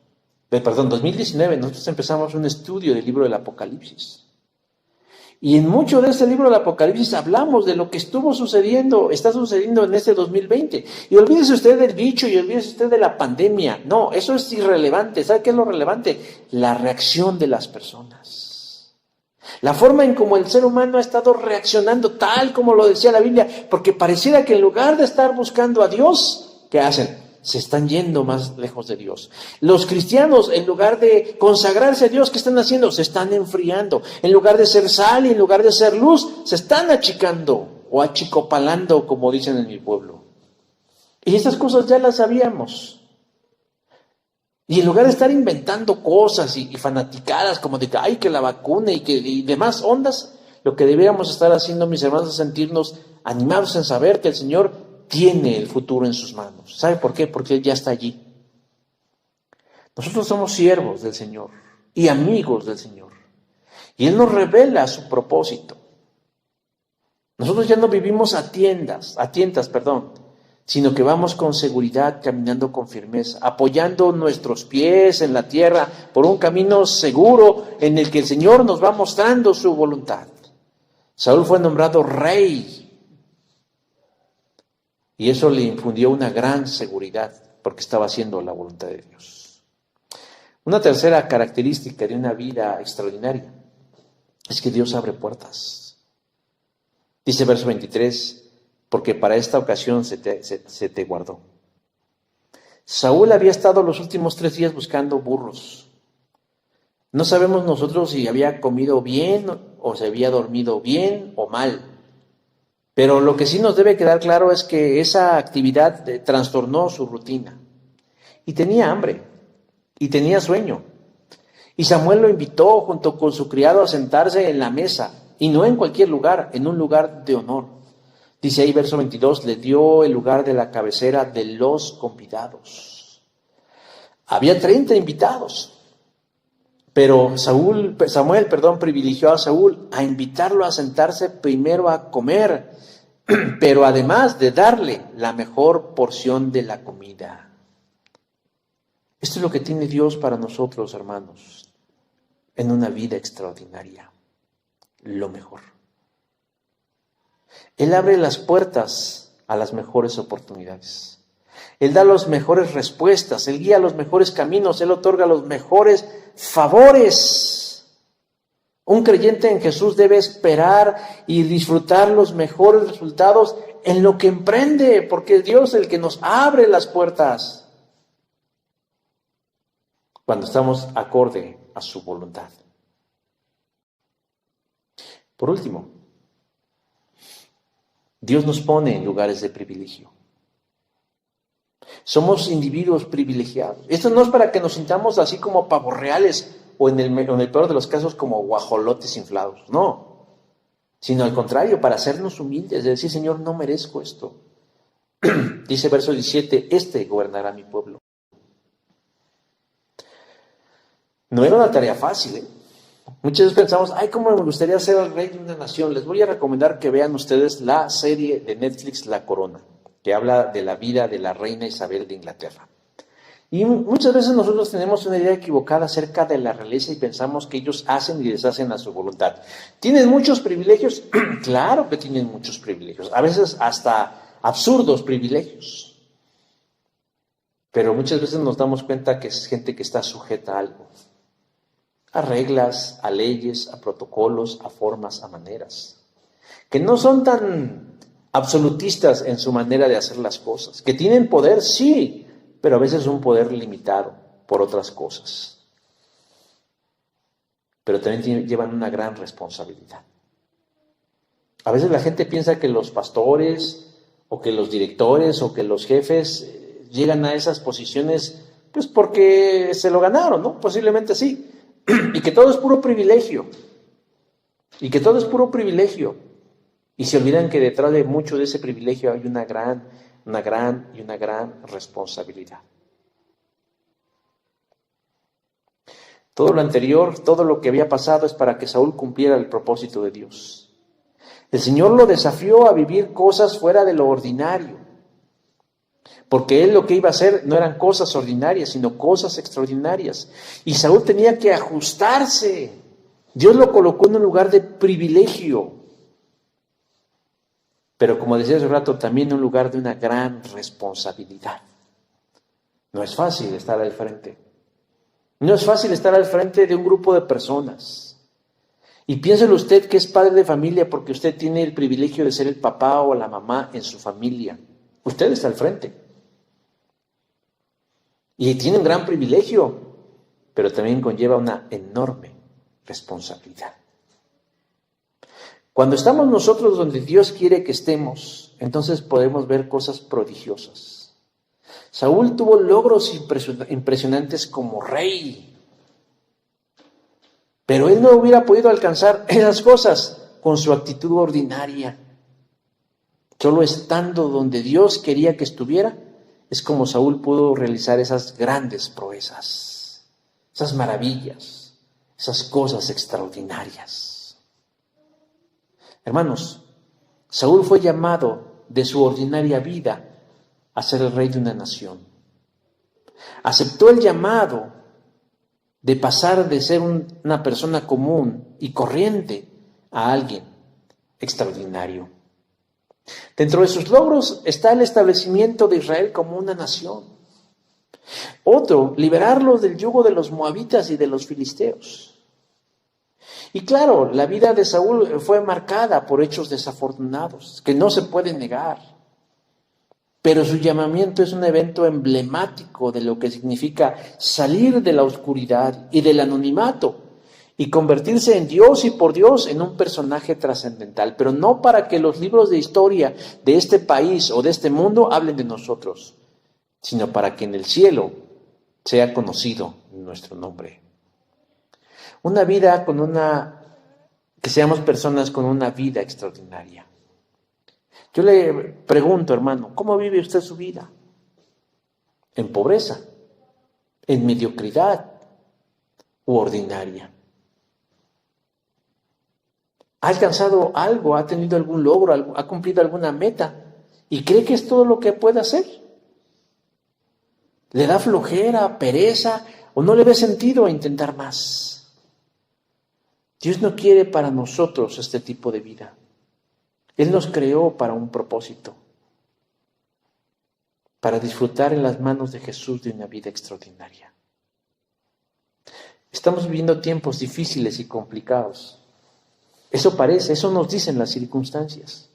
un estudio del libro del Apocalipsis. Y en mucho de ese libro del Apocalipsis hablamos de lo que está sucediendo en este 2020. Y olvídese usted del bicho y olvídese usted de la pandemia. No, eso es irrelevante. ¿Sabe qué es lo relevante? La reacción de las personas. La forma en cómo el ser humano ha estado reaccionando, tal como lo decía la Biblia, porque pareciera que en lugar de estar buscando a Dios, ¿qué hacen? Se están yendo más lejos de Dios. Los cristianos, en lugar de consagrarse a Dios, ¿qué están haciendo? Se están enfriando. En lugar de ser sal y en lugar de ser luz, se están achicando o achicopalando, como dicen en mi pueblo. Y estas cosas ya las sabíamos. Y en lugar de estar inventando cosas y fanaticadas como de que ay, que la vacuna y demás ondas, lo que deberíamos estar haciendo, mis hermanos, es sentirnos animados en saber que el Señor tiene el futuro en sus manos. ¿Sabe por qué? Porque Él ya está allí. Nosotros somos siervos del Señor y amigos del Señor. Y Él nos revela su propósito. Nosotros ya no vivimos a tientas, sino que vamos con seguridad, caminando con firmeza, apoyando nuestros pies en la tierra por un camino seguro en el que el Señor nos va mostrando su voluntad. Saúl fue nombrado rey. Y eso le infundió una gran seguridad, porque estaba haciendo la voluntad de Dios. Una tercera característica de una vida extraordinaria es que Dios abre puertas. Dice verso 23, porque para esta ocasión se te guardó. Saúl había estado los últimos 3 días buscando burros. No sabemos nosotros si había comido bien o se había dormido bien o mal. Pero lo que sí nos debe quedar claro es que esa actividad trastornó su rutina. Y tenía hambre, y tenía sueño. Y Samuel lo invitó junto con su criado a sentarse en la mesa, y no en cualquier lugar, en un lugar de honor. Dice ahí verso 22, le dio el lugar de la cabecera de los convidados. Había 30 invitados. Pero Samuel, privilegió a Saúl a invitarlo a sentarse primero a comer, pero además de darle la mejor porción de la comida. Esto es lo que tiene Dios para nosotros, hermanos, en una vida extraordinaria, lo mejor. Él abre las puertas a las mejores oportunidades. Él da las mejores respuestas, Él guía los mejores caminos, Él otorga los mejores favores. Un creyente en Jesús debe esperar y disfrutar los mejores resultados en lo que emprende, porque es Dios el que nos abre las puertas cuando estamos acorde a su voluntad. Por último, Dios nos pone en lugares de privilegio. Somos individuos privilegiados. Esto no es para que nos sintamos así como pavos reales o en el peor de los casos como guajolotes inflados, no. Sino al contrario, para hacernos humildes, de decir, Señor, no merezco esto. Dice verso 17, gobernará mi pueblo. No era una tarea fácil, ¿eh? Muchas veces pensamos, cómo me gustaría ser el rey de una nación. Les voy a recomendar que vean ustedes la serie de Netflix La Corona, que habla de la vida de la reina Isabel de Inglaterra. Y muchas veces nosotros tenemos una idea equivocada acerca de la realeza y pensamos que ellos hacen y deshacen a su voluntad. ¿Tienen muchos privilegios? Claro que tienen muchos privilegios, a veces hasta absurdos privilegios. Pero muchas veces nos damos cuenta que es gente que está sujeta a algo, a reglas, a leyes, a protocolos, a formas, a maneras, que no son tan absolutistas en su manera de hacer las cosas, que tienen poder, sí, pero a veces un poder limitado por otras cosas. Pero también llevan una gran responsabilidad. A veces la gente piensa que los pastores, o que los directores, o que los jefes llegan a esas posiciones pues porque se lo ganaron, ¿no? Posiblemente sí. Y que todo es puro privilegio. Y que todo es puro privilegio. Y se olvidan que detrás de mucho de ese privilegio hay una gran responsabilidad. Todo lo anterior, todo lo que había pasado es para que Saúl cumpliera el propósito de Dios. El Señor lo desafió a vivir cosas fuera de lo ordinario. Porque él lo que iba a hacer no eran cosas ordinarias, sino cosas extraordinarias. Y Saúl tenía que ajustarse. Dios lo colocó en un lugar de privilegio. Pero como decía hace rato, también en un lugar de una gran responsabilidad. No es fácil estar al frente. No es fácil estar al frente de un grupo de personas. Y piénselo usted que es padre de familia porque usted tiene el privilegio de ser el papá o la mamá en su familia. Usted está al frente. Y tiene un gran privilegio, pero también conlleva una enorme responsabilidad. Cuando estamos nosotros donde Dios quiere que estemos, entonces podemos ver cosas prodigiosas. Saúl tuvo logros impresionantes como rey, pero él no hubiera podido alcanzar esas cosas con su actitud ordinaria. Solo estando donde Dios quería que estuviera, es como Saúl pudo realizar esas grandes proezas, esas maravillas, esas cosas extraordinarias. Hermanos, Saúl fue llamado de su ordinaria vida a ser el rey de una nación. Aceptó el llamado de pasar de ser una persona común y corriente a alguien extraordinario. Dentro de sus logros está el establecimiento de Israel como una nación. Otro, liberarlos del yugo de los moabitas y de los filisteos. Y claro, la vida de Saúl fue marcada por hechos desafortunados, que no se pueden negar. Pero su llamamiento es un evento emblemático de lo que significa salir de la oscuridad y del anonimato y convertirse en Dios y por Dios en un personaje trascendental, pero no para que los libros de historia de este país o de este mundo hablen de nosotros, sino para que en el cielo sea conocido nuestro nombre. Una vida que seamos personas con una vida extraordinaria. Yo le pregunto, hermano, ¿cómo vive usted su vida? ¿En pobreza? ¿En mediocridad? u ordinaria. ¿Ha alcanzado algo? ¿Ha tenido algún logro? ¿Ha cumplido alguna meta? ¿Y cree que es todo lo que puede hacer? ¿Le da flojera, pereza o no le ve sentido a intentar más? Dios no quiere para nosotros este tipo de vida. Él nos creó para un propósito, para disfrutar en las manos de Jesús de una vida extraordinaria. Estamos viviendo tiempos difíciles y complicados. Eso parece, eso nos dicen las circunstancias.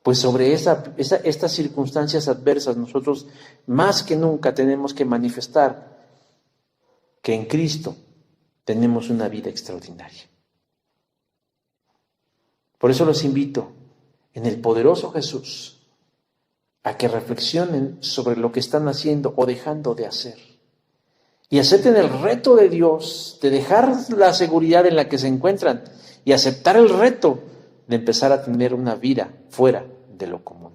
Pues sobre estas circunstancias adversas nosotros más que nunca tenemos que manifestar que en Cristo tenemos una vida extraordinaria. Por eso los invito en el poderoso Jesús a que reflexionen sobre lo que están haciendo o dejando de hacer. Y acepten el reto de Dios, de dejar la seguridad en la que se encuentran y aceptar el reto de empezar a tener una vida fuera de lo común.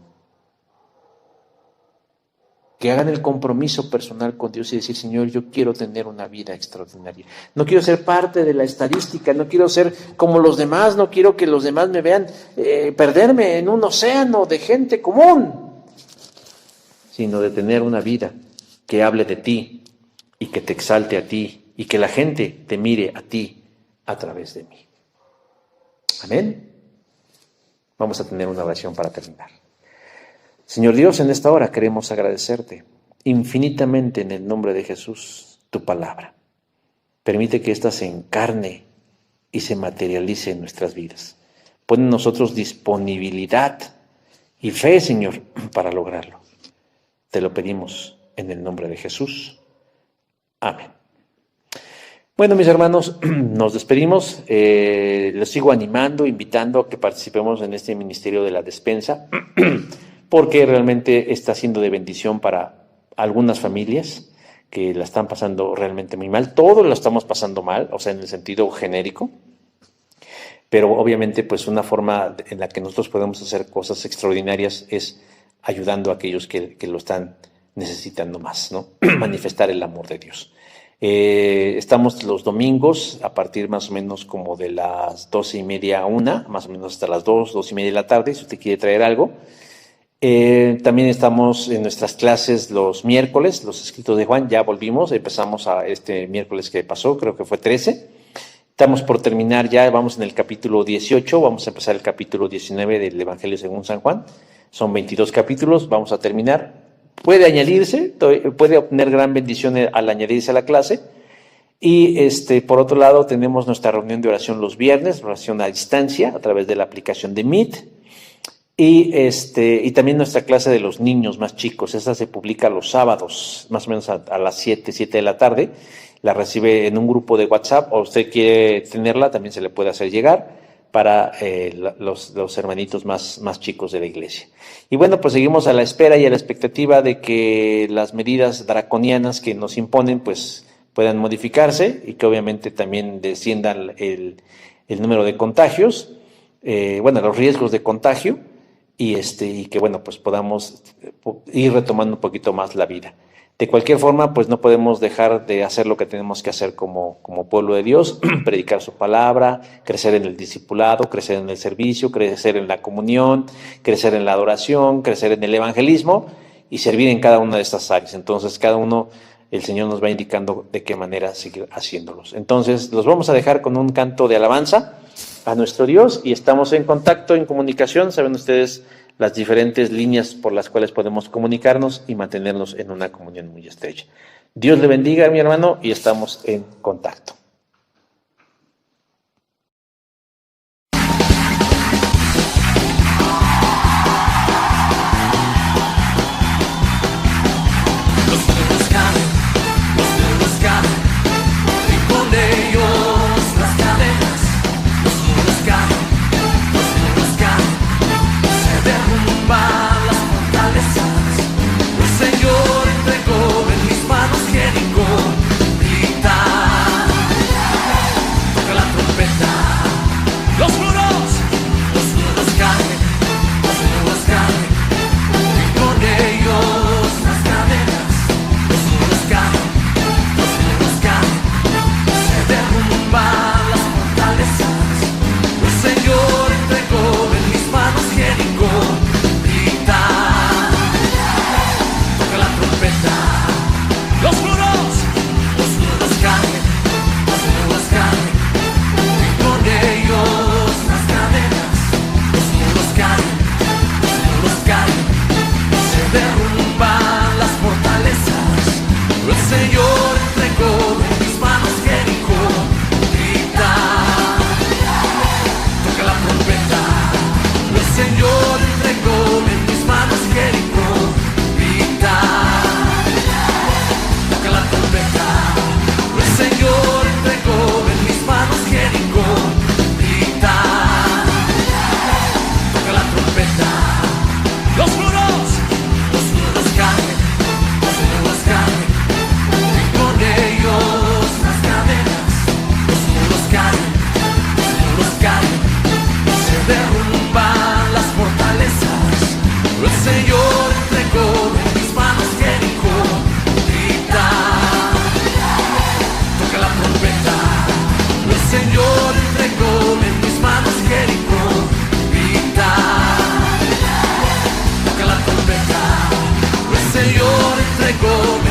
Que hagan el compromiso personal con Dios y decir, Señor, yo quiero tener una vida extraordinaria. No quiero ser parte de la estadística, no quiero ser como los demás, no quiero que los demás me vean perderme en un océano de gente común, sino de tener una vida que hable de ti, y que te exalte a ti, y que la gente te mire a ti a través de mí. Amén. Vamos a tener una oración para terminar. Señor Dios, en esta hora queremos agradecerte infinitamente en el nombre de Jesús tu palabra. Permite que ésta se encarne y se materialice en nuestras vidas. Pon en nosotros disponibilidad y fe, Señor, para lograrlo. Te lo pedimos en el nombre de Jesús. Amén. Bueno, mis hermanos, nos despedimos. Los sigo animando, invitando a que participemos en este ministerio de la despensa, porque realmente está siendo de bendición para algunas familias que la están pasando realmente muy mal. Todos lo estamos pasando mal, o sea, en el sentido genérico, pero obviamente pues una forma en la que nosotros podemos hacer cosas extraordinarias es ayudando a aquellos que lo están necesitando más, ¿no? Manifestar el amor de Dios. Estamos los domingos a partir más o menos como de las 12:30 a 1, más o menos hasta las 2:30 de la tarde, si usted quiere traer algo. También estamos en nuestras clases los miércoles, los escritos de Juan, ya volvimos, empezamos a este miércoles que pasó, creo que fue 13. Estamos por terminar ya, vamos en el capítulo 18, vamos a empezar el capítulo 19 del Evangelio según San Juan. Son 22 capítulos, vamos a terminar. Puede añadirse, puede obtener gran bendición al añadirse a la clase. Y por otro lado tenemos nuestra reunión de oración los viernes, oración a distancia a través de la aplicación de Meet. Y también nuestra clase de los niños más chicos, esa se publica los sábados, más o menos a las 7 de la tarde. La recibe en un grupo de WhatsApp, o usted quiere tenerla, también se le puede hacer llegar para los hermanitos más chicos de la iglesia. Y bueno, pues seguimos a la espera y a la expectativa de que las medidas draconianas que nos imponen pues puedan modificarse y que obviamente también desciendan el número de contagios, los riesgos de contagio y que bueno, pues podamos ir retomando un poquito más la vida. De cualquier forma, pues no podemos dejar de hacer lo que tenemos que hacer como pueblo de Dios, predicar su palabra, crecer en el discipulado, crecer en el servicio, crecer en la comunión, crecer en la adoración, crecer en el evangelismo y servir en cada una de estas áreas. Entonces, cada uno, el Señor nos va indicando de qué manera seguir haciéndolos. Entonces, los vamos a dejar con un canto de alabanza a nuestro Dios y estamos en contacto, en comunicación. Saben ustedes las diferentes líneas por las cuales podemos comunicarnos y mantenernos en una comunión muy estrecha. Dios le bendiga, mi hermano, y estamos en contacto. Señor entregó en mis manos Jericó, grita. comer.